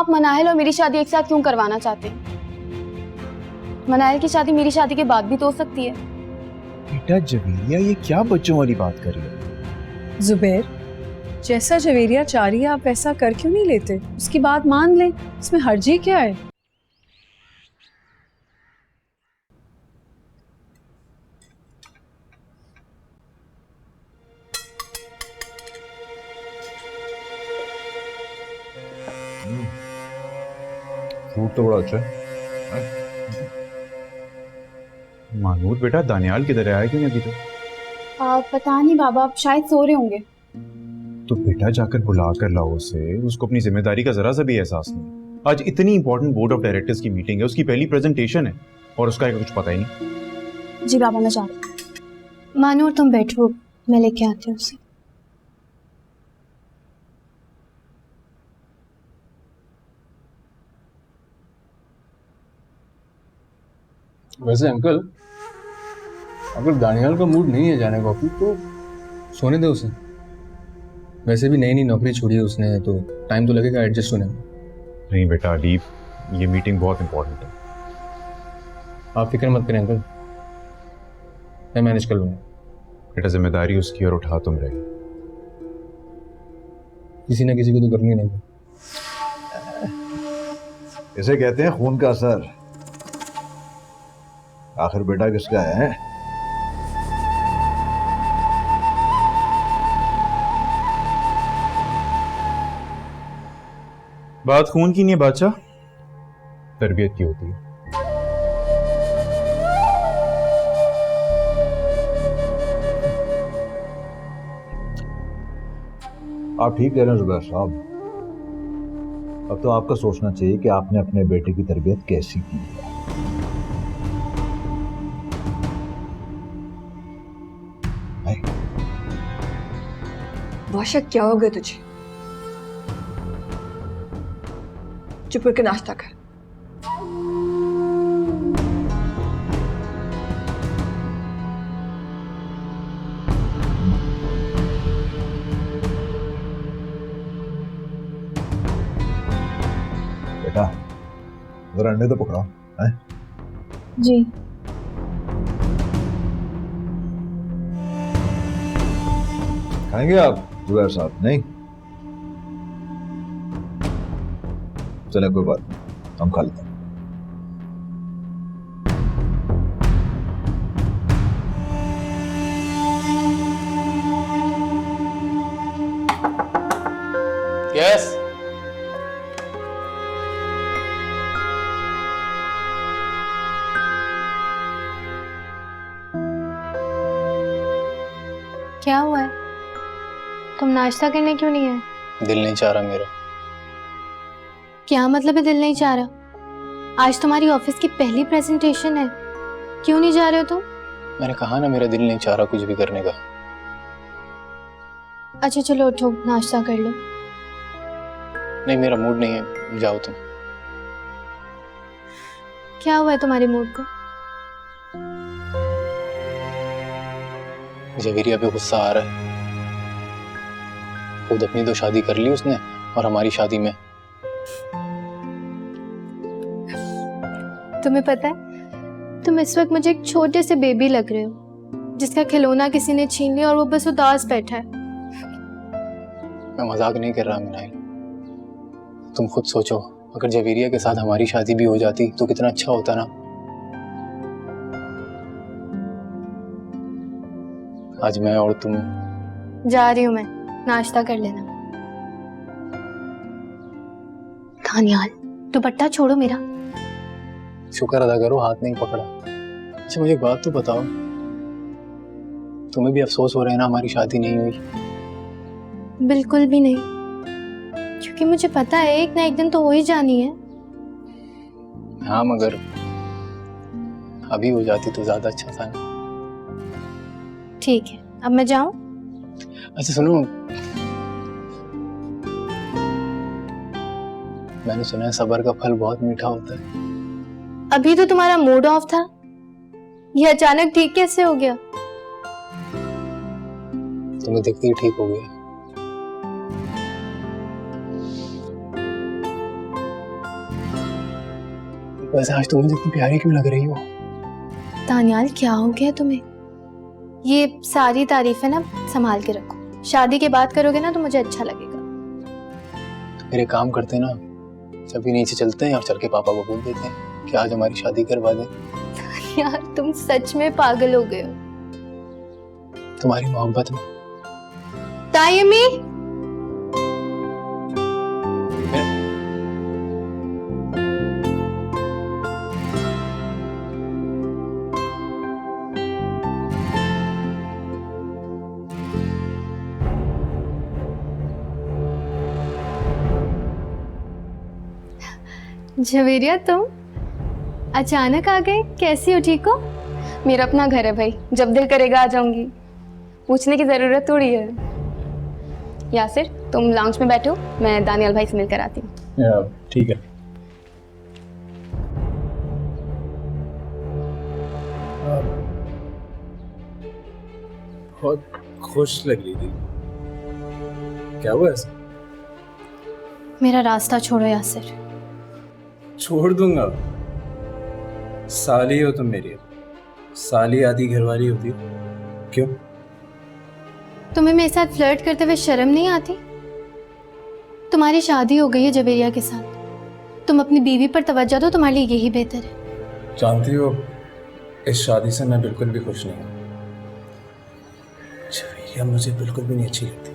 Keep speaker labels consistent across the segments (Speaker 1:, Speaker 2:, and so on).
Speaker 1: आप मनाहिल और मेरी शादी एक साथ क्यों करवाना चाहते हैं? मनाहिल की शादी मेरी शादी के बाद भी तो हो सकती है।
Speaker 2: बेटा जवेरिया, ये क्या बच्चों वाली बात कर रही है?
Speaker 3: जुबैर, जैसा जवेरिया चाह रही है आप वैसा कर क्यों नहीं लेते? उसकी बात मान लें, इसमें हर्जी क्या है?
Speaker 4: फ्रूट तो बड़ा अच्छा है।
Speaker 2: महमूद बेटा, दानियाल किधर है? आया क्यों नहीं अभी तक?
Speaker 1: पता नहीं बाबा, आप शायद सो रहे होंगे।
Speaker 2: तो बेटा जाकर बुला कर लाओ उसे। उसको अपनी जिम्मेदारी का जरा सा भी एहसास नहीं। आज इतनी इंपॉर्टेंट बोर्ड ऑफ डायरेक्टर्स की मीटिंग है, उसकी पहली प्रेजेंटेशन है और उसका कुछ पता ही नहीं।
Speaker 1: जी बाबा, मैं जा रही हूँ। मानूर तुम बैठो, मैं लेके आती हूँ उसे।
Speaker 4: वैसे अंकल, अगर दानियाल का मूड नहीं है जाने का ऑफिस तो सोने दे उसे। वैसे भी नई नई नौकरी छोड़ी है उसने, तो टाइम तो लगेगा एडजस्ट होने में।
Speaker 2: नहीं बेटा अलीफ, ये मीटिंग बहुत इंपॉर्टेंट है।
Speaker 4: आप फिक्र मत करें अंकल, मैं मैनेज कर लूँगा।
Speaker 2: बेटा जिम्मेदारी उसकी और उठा तुम रहे।
Speaker 4: किसी ना किसी को तो करनी नहीं।
Speaker 5: इसे कहते हैं खून का असर। आखिर बेटा किसका है?
Speaker 2: बात खून की नहीं है बादशाह, तरबियत की होती है।
Speaker 5: आप ठीक कह रहे हैं जुबैर साहब। अब तो आपका सोचना चाहिए कि आपने अपने बेटे की तरबियत कैसी की है।
Speaker 6: बादशाह, क्या हो गया तुझे? चुप करके नाश्ता कर।
Speaker 5: बेटा जरा अंडे तो पकड़ाओ हैं?
Speaker 1: जी।
Speaker 5: खाएंगे आप जुबैर साहब? नहीं, चले कोई बात नहीं, हम खा लेते हैं।
Speaker 4: यस।
Speaker 1: क्या हुआ है? तुम नाश्ता करने क्यों नहीं आए?
Speaker 4: दिल नहीं चाह रहा मेरा।
Speaker 1: क्या मतलब है दिल नहीं चाह रहा? आज तुम्हारी ऑफिस की पहली प्रेजेंटेशन है, क्यों नहीं जा रहे हो तुम?
Speaker 4: मैंने कहा ना, मेरा दिल नहीं चाह रहा कुछ भी करने का।
Speaker 1: अच्छा चलो उठो, नाश्ता कर लो।
Speaker 4: नहीं, मेरा मूड नहीं है, जाओ तुम।
Speaker 1: क्या हुआ है तुम्हारे मूड को?
Speaker 4: जवेरिया पे गुस्सा आ रहा है। खुद अपनी तो शादी कर ली उसने और हमारी शादी में।
Speaker 1: तुम्हें पता है, तुम इस वक्त मुझे एक छोटे से बेबी लग रहे हो, जिसका खिलौना किसी ने छीन लिया और वो बस उदास बैठा है।
Speaker 4: मैं मजाक नहीं कर रहा मिनाइल। तुम खुद सोचो, अगर जवेरिया के साथ हमारी शादी भी हो जाती तो कितना अच्छा होता ना। आज मैं और तुम।
Speaker 1: जा रही हूँ मैं, नाश्ता कर लेना। दानियाल, दुपट्टा छोड़ो मेरा।
Speaker 4: शुक्र अदा करो हाथ नहीं पकड़ा। अच्छा मुझे एक बात तो बताओ, तुम्हें भी अफसोस हो रहा है ना हमारी शादी नहीं हुई?
Speaker 1: बिल्कुल भी नहीं, क्योंकि मुझे पता है एक ना एक दिन तो हो ही जानी है।
Speaker 4: हाँ, मगर अभी हो जाती तो ज्यादा अच्छा था ना।
Speaker 1: ठीक है, अब मैं जाऊं?
Speaker 4: अच्छा सुनो, मैंने सुना है सब्र का फल बहुत मीठा होता है।
Speaker 1: अभी तो तुम्हारा मूड ऑफ था, ये अचानक ठीक कैसे हो गया?
Speaker 4: तुम्हें दिखती ही ठीक हो गया। वैसे आज तुम मुझे इतनी प्यारी क्यों लग रही हो?
Speaker 1: दानियाल क्या हो गया तुम्हें? ये सारी तारीफें ना संभाल के रखो, शादी के बाद करोगे ना तो मुझे अच्छा लगेगा।
Speaker 4: तो मेरे काम करते ना, सभी नीचे चलते हैं और चल के पापा को बोल देते हैं कि आज हमारी शादी करवा दे।
Speaker 1: यार तुम सच में पागल हो गए हो।
Speaker 4: तुम्हारी मोहब्बत में।
Speaker 1: तायमी, झवेरिया तुम अचानक आ गए, कैसी हो, ठीक हो?
Speaker 7: मेरा अपना घर है भाई, जब दिल करेगा आ जाऊंगी, पूछने की जरूरत थोड़ी है। यासिर तुम लाउंज में बैठो, मैं दानियाल भाई से मिलकर आती हूँ।
Speaker 4: ठीक है। बहुत खुश लग रही थी, क्या हुआ ऐसा?
Speaker 1: मेरा रास्ता छोड़ो यासिर।
Speaker 8: छोड़ दूंगा, साली हो तुम मेरी, साली आधी घरवाली होती है। क्यों?
Speaker 1: तुम्हें मेरे साथ फ्लर्ट करते हुए शर्म नहीं आती? तुम्हारी शादी हो गई है जवेरिया के साथ, तुम अपनी बीवी पर तवज्जो दो, तुम्हारे लिए यही बेहतर है।
Speaker 8: जानती हो इस शादी से मैं बिल्कुल भी खुश नहीं हूँ। जवेरिया मुझे बिल्कुल भी नहीं अच्छी लगती,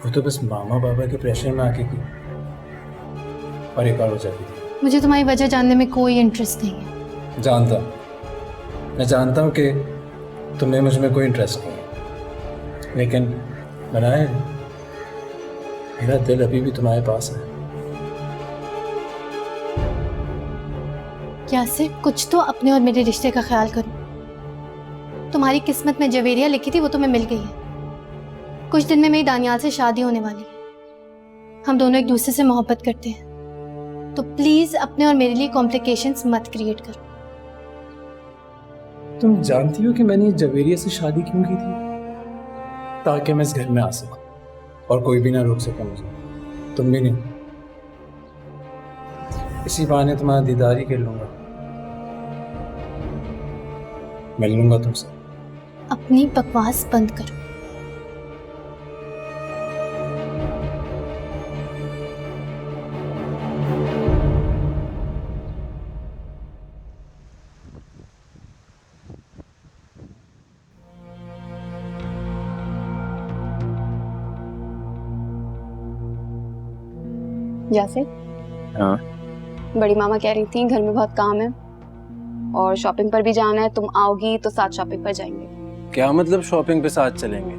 Speaker 8: वो तो बस मामा बाबा के प्रेशर में आके की और एक और हो जाती थी।
Speaker 1: मुझे तुम्हारी वजह जानने में कोई इंटरेस्ट नहीं है।
Speaker 8: जानता हूँ, मैं जानता हूँ कि तुम्हें मुझ में कोई इंटरेस्ट नहीं है, लेकिन बनाए मेरा दिल अभी भी तुम्हारे पास है।
Speaker 1: यासिर कुछ तो अपने और मेरे रिश्ते का ख्याल करो। तुम्हारी किस्मत में जवेरिया लिखी थी, वो तुम्हें मिल गई है। कुछ दिन में मेरी दानियाल से शादी होने वाली है। हम दोनों एक दूसरे से मोहब्बत करते हैं, तो प्लीज अपने और मेरे लिए कॉम्प्लिकेशंस मत क्रिएट करो।
Speaker 8: तुम जानती हो कि मैंने जवेरिया से शादी क्यों की थी? ताकि मैं इस घर में आ सकूं और कोई भी ना रोक सके मुझे, तुम भी नहीं। इसी बहाने तुम्हारा दीदार ही कर लूंगा, मिल लूंगा तुमसे।
Speaker 1: अपनी बकवास बंद करो।
Speaker 7: यासिर,
Speaker 4: हाँ?
Speaker 7: बड़ी मामा कह रही थी घर में बहुत काम है और शॉपिंग पर भी जाना है, तुम आओगी तो साथ शॉपिंग पर जाएंगे।
Speaker 8: क्या मतलब शॉपिंग पे साथ चलेंगे?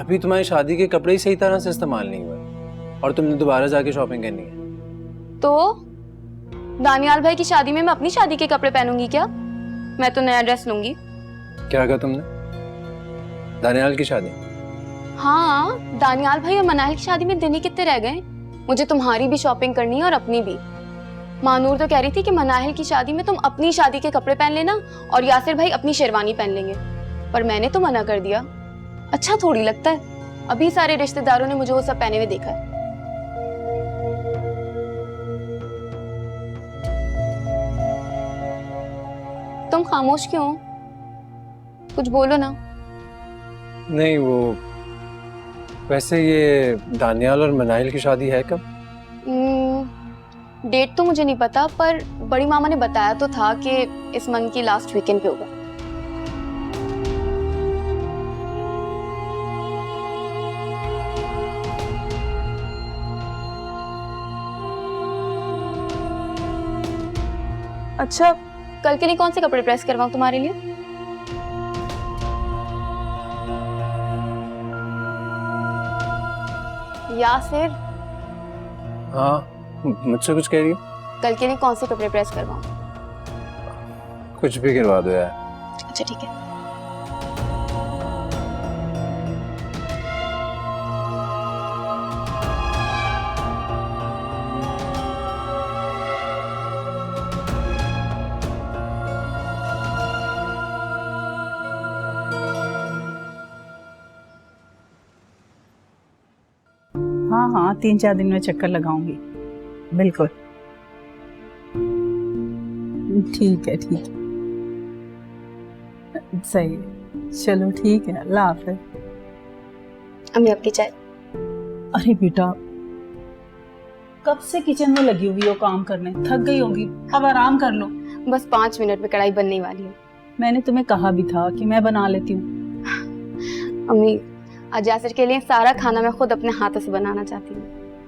Speaker 8: अभी तुम्हारी शादी के कपड़े ही सही तरह से इस्तेमाल नहीं हुए और तुमने दोबारा जाके शॉपिंग करनी है।
Speaker 7: तो दानियाल भाई की शादी में मैं अपनी शादी के कपड़े पहनूंगी क्या? मैं तो नया ड्रेस लूंगी।
Speaker 8: क्या कहा तुमने? दानियाल की शादी?
Speaker 7: हाँ, दानियाल भाई और मनाहिल की शादी में दिन ही कितने रह गए। मुझे तुम्हारी भी शॉपिंग करनी है और अपनी भी। मानूर तो कह रही थी कि मनाहिल की शादी में तुम अपनी शादी के कपड़े पहन लेना और यासिर भाई अपनी शेरवानी पहन लेंगे, पर मैंने तो मना कर दिया। अच्छा थोड़ी लगता है, अभी सारे रिश्तेदारों ने मुझे वो सब पहने हुए देखा है। तुम खामोश क्यों हो? कुछ बोलो ना।
Speaker 8: नहीं, वो वैसे ये दानियाल और मनाहिल की शादी है कब?
Speaker 7: डेट तो मुझे नहीं पता, पर बड़ी मामा ने बताया तो था कि इस मंथ की लास्ट वीकेंड पे होगा। अच्छा, कल के लिए कौन से कपड़े प्रेस करवाऊं तुम्हारे लिए? यासिर,
Speaker 8: हाँ, मुझसे कुछ कह रही हो?
Speaker 7: कल के लिए कौन से कपड़े प्रेस करवाऊं?
Speaker 8: कुछ भी करवा दो यार।
Speaker 7: अच्छा ठीक है।
Speaker 9: हाँ हाँ, 3-4 दिन में चक्कर लगाऊंगी, बिल्कुल।
Speaker 3: ठीक है सही है, चलो ठीक है, अल्लाह हाफ़िज़।
Speaker 7: अम्मी आपकी चाय।
Speaker 3: अरे बेटा, कब से किचन में लगी हुई हो काम करने, थक गई होगी, अब आराम कर लो।
Speaker 7: बस 5 मिनट में कढ़ाई बनने वाली है।
Speaker 3: मैंने तुम्हें कहा भी था कि मैं बना लेती हूँ।
Speaker 7: अम्मी, आज यासिर के लिए सारा खाना मैं खुद अपने हाथों से बनाना चाहती हूँ।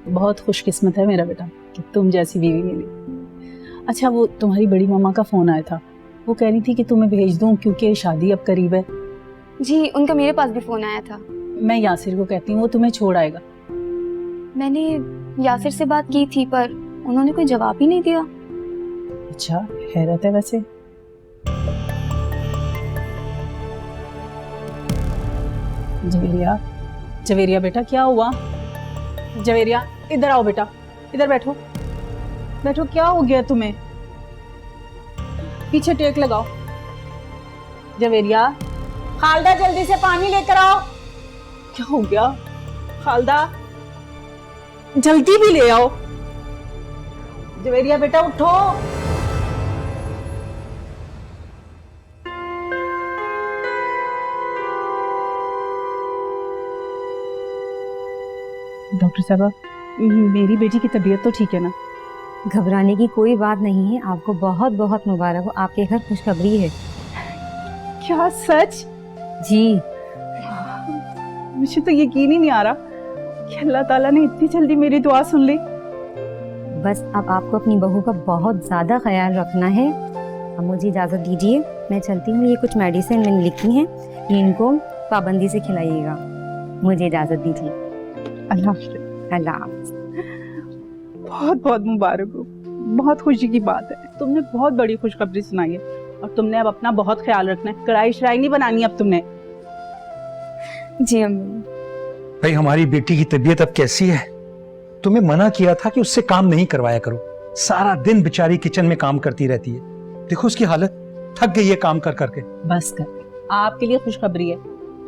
Speaker 3: बहुत खुशकिस्मत है मेरा बेटा कि तुम जैसी बीवी मिली। अच्छा, वो तुम्हारी बड़ी मामा का फोन आया था, वो कह रही थी कि तुम्हें भेज दूं क्योंकि शादी अब करीब है।
Speaker 7: जी, उनका मेरे पास भी फोन आया था।
Speaker 3: मैं यासिर को कहती हूँ, वो तुम्हें छोड़ आएगा।
Speaker 7: मैंने यासिर से बात की थी पर उन्होंने कोई जवाब ही नहीं दिया।
Speaker 3: अच्छा, हैरत है वैसे। जवेरिया बेटा, क्या हुआ? जवेरिया, इधर आओ बेटा, इधर बैठो। क्या हो गया तुम्हें? पीछे टेक लगाओ। जवेरिया, खालदा जल्दी से पानी लेकर आओ। क्या हो गया खालदा? जल्दी भी ले आओ। जवेरिया बेटा, उठो। डॉक्टर साहब, मेरी बेटी की तबीयत तो ठीक है ना?
Speaker 9: घबराने की कोई बात नहीं है, आपको बहुत बहुत मुबारक हो, आपके घर खुशखबरी है।
Speaker 3: क्या सच?
Speaker 9: जी,
Speaker 3: मुझे तो यकीन ही नहीं आ रहा कि अल्लाह ताला ने इतनी जल्दी मेरी दुआ सुन ली।
Speaker 9: बस अब आपको अपनी बहू का बहुत ज़्यादा ख्याल रखना है। अब मुझे इजाज़त दीजिए, मैं चलती हूँ। ये कुछ मेडिसिन मैंने लिखी हैं, इनको पाबंदी से खिलाइएगा। मुझे इजाज़त दीजिए।
Speaker 3: अल्लाह हाफ़िज़।
Speaker 9: अल्लाह हाफ़िज़।
Speaker 3: बहुत बहुत मुबारक हो, बहुत खुशी की बात है। तुमने बहुत बड़ी खुशखबरी सुनाई है और तुमने अब अपना बहुत ख्याल रखना है। कढ़ाई शराई नहीं बनानी अब तुमने।
Speaker 7: जी अम्मी।
Speaker 8: भाई, हमारी बेटी की तबीयत अब कैसी है? तुम्हें मना किया था कि उससे काम नहीं करवाया करो। सारा दिन बेचारी किचन में काम करती रहती है। देखो उसकी हालत, थक गई है काम कर करके।
Speaker 3: बस कर, आपके लिए खुशखबरी है,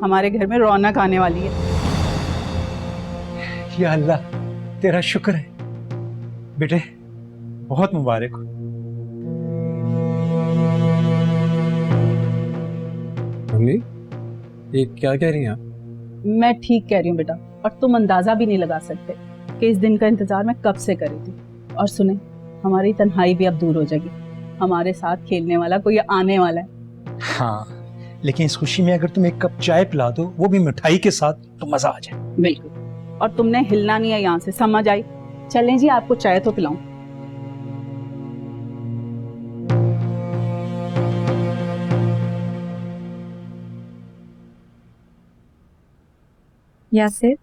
Speaker 3: हमारे घर में रौनक आने वाली है।
Speaker 8: या अल्लाह, तेरा शुक्र है बेटे, बहुत मुबारक हो।
Speaker 4: मम्मी, ये क्या कह रही हैं आप?
Speaker 3: मैं ठीक कह रही हूँ बेटा, और तुम अंदाजा भी नहीं लगा सकते कि इस दिन का इंतजार मैं कब से कर रही थी। और सुने, हमारी तन्हाई भी अब दूर हो जाएगी, हमारे साथ खेलने वाला कोई आने वाला है।
Speaker 8: हाँ, लेकिन इस खुशी में अगर तुम एक कप चाय पिला दो, वो भी मिठाई के साथ, तो मजा आ जाए।
Speaker 3: बिल्कुल, और तुमने हिलना नहीं है यहाँ से, समझ आई? चलें जी, आपको चाय तो पिलाऊं।
Speaker 7: यासिर,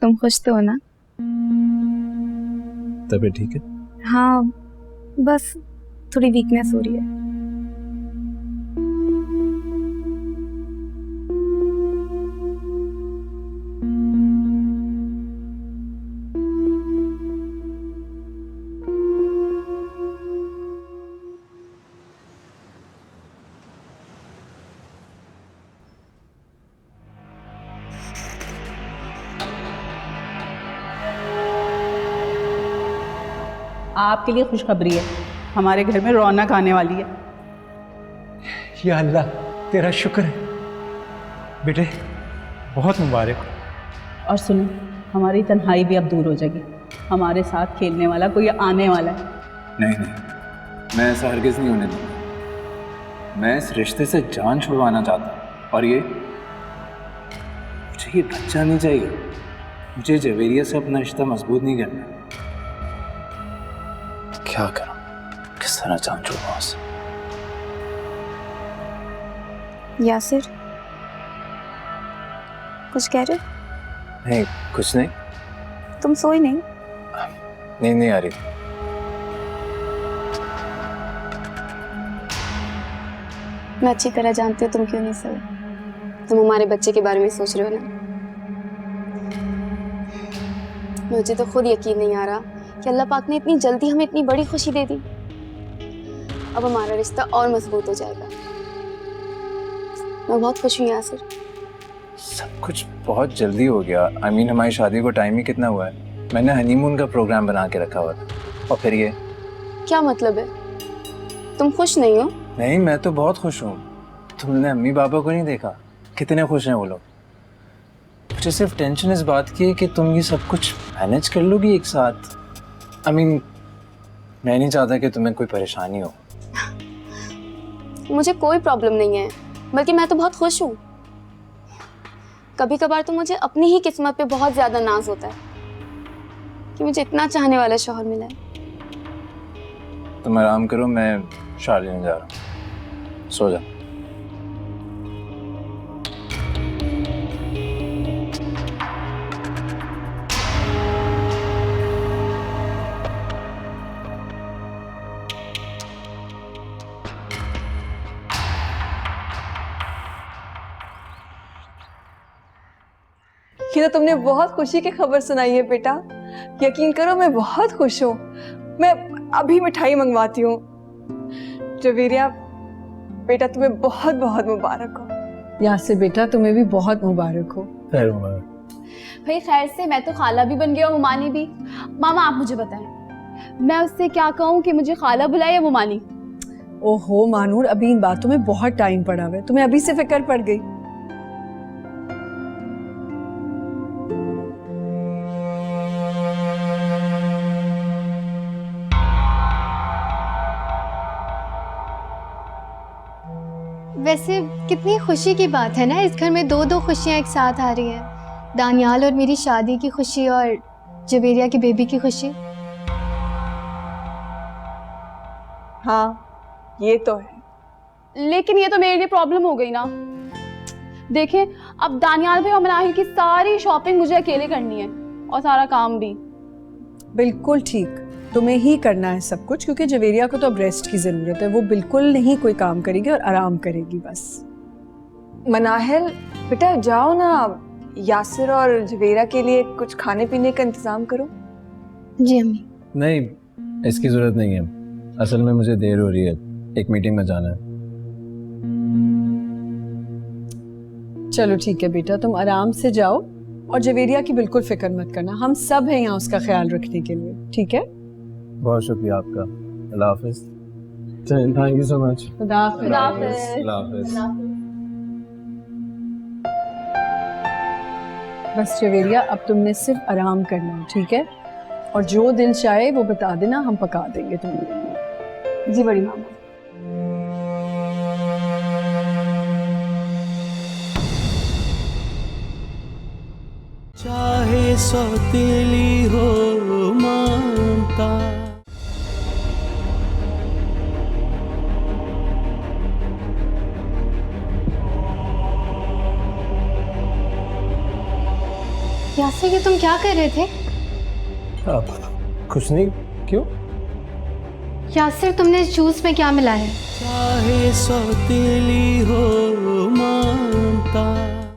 Speaker 7: तुम खुश तो हो ना?
Speaker 4: तबीयत ठीक है?
Speaker 7: हाँ, बस थोड़ी वीकनेस हो रही है।
Speaker 3: आपके लिए खुशखबरी है, हमारे घर में रौनक आने वाली है।
Speaker 8: या अल्लाह, तेरा शुक्र है बेटे, बहुत मुबारक हो।
Speaker 3: और सुनो, हमारी तन्हाई भी अब दूर हो जाएगी, हमारे साथ खेलने वाला कोई आने वाला है।
Speaker 4: नहीं, मैं ऐसा हरगिज़ नहीं होने दूंगा। मैं इस रिश्ते से जान छुड़वाना चाहता हूँ, और मुझे ये बच्चा नहीं चाहिए। मुझे जवेरिया से अपना रिश्ता मजबूत नहीं करना। क्या करूं, किस तरह जान छुड़वाऊं उसे?
Speaker 7: यासिर, कुछ कह रहे?
Speaker 4: नहीं, कुछ नहीं।
Speaker 7: तुम सोए नहीं?
Speaker 4: नहीं आ रही।
Speaker 7: मैं अच्छी तरह जानती हूँ तुम क्यों नहीं सोए। तुम हमारे बच्चे के बारे में सोच रहे हो ना। मुझे तो खुद यकीन नहीं आ रहा कि अल्लाह पाक ने इतनी जल्दी हमें इतनी बड़ी खुशी दे दी। अब हमारा रिश्ता और मजबूत हो जाएगा। मैं बहुत खुश हूँ यासिर।
Speaker 4: सब कुछ बहुत जल्दी हो गया। हमारी शादी को टाइम ही कितना हुआ है। मैंने हनीमून का प्रोग्राम बना के रखा हुआ था, और फिर ये
Speaker 7: क्या मतलब है? तुम खुश नहीं हो?
Speaker 8: नहीं, मैं तो बहुत खुश हूँ। तुमने अम्मी पापा को नहीं देखा, कितने खुश हैं वो लोग। मुझे सिर्फ टेंशन इस बात की है कि तुम ये सब कुछ मैनेज कर लोगी एक साथ। मैं नहीं चाहता कि तुम्हें कोई परेशानी हो।
Speaker 7: मुझे कोई प्रॉब्लम नहीं है, बल्कि मैं तो बहुत खुश हूँ। कभी कभार तो मुझे अपनी ही किस्मत पे बहुत ज्यादा नाज होता है कि मुझे इतना चाहने वाला शौहर मिला है।
Speaker 8: तुम आराम करो, मैं शादी में जा रहा हूँ। सो जा।
Speaker 6: ये तो तुमने बहुत खुशी की खबर सुनाई है बेटा। यकीन करो मैं बहुत खुश हूँ। मैं अभी मिठाई मंगवाती हूँ। जवेरिया बेटा तुम्हें बहुत बहुत मुबारक हो। यासिर बेटा तुम्हें भी बहुत मुबारक हो।
Speaker 8: खैर मुबारक।
Speaker 7: भाई खैर से मैं तो खाला भी बन गया, मुमानी भी। मामा आप मुझे बताएं, मैं उससे क्या कहूँ कि मुझे खाला बुलाए या मुमानी?
Speaker 6: ओहो मानूर, अभी इन बातों में बहुत टाइम पड़ा हुआ है, तुम्हें अभी से फिक्र पड़ गई।
Speaker 1: वैसे कितनी खुशी की बात है ना, इस घर में दो दो खुशियाँ एक साथ आ रही हैं। दानियाल और मेरी शादी की खुशी और जवेरिया की बेबी की खुशी।
Speaker 6: हाँ ये तो है।
Speaker 7: लेकिन ये तो मेरे लिए प्रॉब्लम हो गई ना। देखें, अब दानियाल भाई और मनाहिल की सारी शॉपिंग मुझे अकेले करनी है और सारा काम भी।
Speaker 6: बिल्कुल ठीक, तुम्हें ही करना है सब कुछ, क्योंकि जवेरिया को तो अब रेस्ट की जरूरत है। वो बिल्कुल नहीं कोई काम करेगी और आराम करेगी बस। मनाहिल बेटा जाओ ना, यासिर और जवेरिया के लिए कुछ खाने पीने का इंतजाम करो।
Speaker 1: जी अम्मी।
Speaker 8: नहीं, इसकी जरूरत नहीं है। असल में मुझे देर हो रही है, एक मीटिंग में जाना है।
Speaker 6: चलो ठीक है बेटा, तुम आराम से जाओ और जवेरिया की बिल्कुल फिक्र मत करना। हम सब हैं यहाँ उसका ख्याल रखने के लिए, ठीक है?
Speaker 8: बहुत शुक्रिया आपका। अल्लाह हाफिज। Thank you so much.
Speaker 6: खुदा हाफिज।
Speaker 8: अल्लाह हाफिज।
Speaker 6: बस जवेरिया अब तुमने सिर्फ आराम करना है, ठीक है? और जो दिल चाहे वो बता देना, हम पका देंगे तुम्हें। जी बड़ी मामा।
Speaker 10: चाहे सौतेली हो ममता,
Speaker 1: यासिर ये तुम क्या कर रहे थे?
Speaker 8: कुछ नहीं। क्यों?
Speaker 1: यासिर तुमने इस जूस में क्या मिलाया है?
Speaker 10: चाहे सौतेली हो ममता।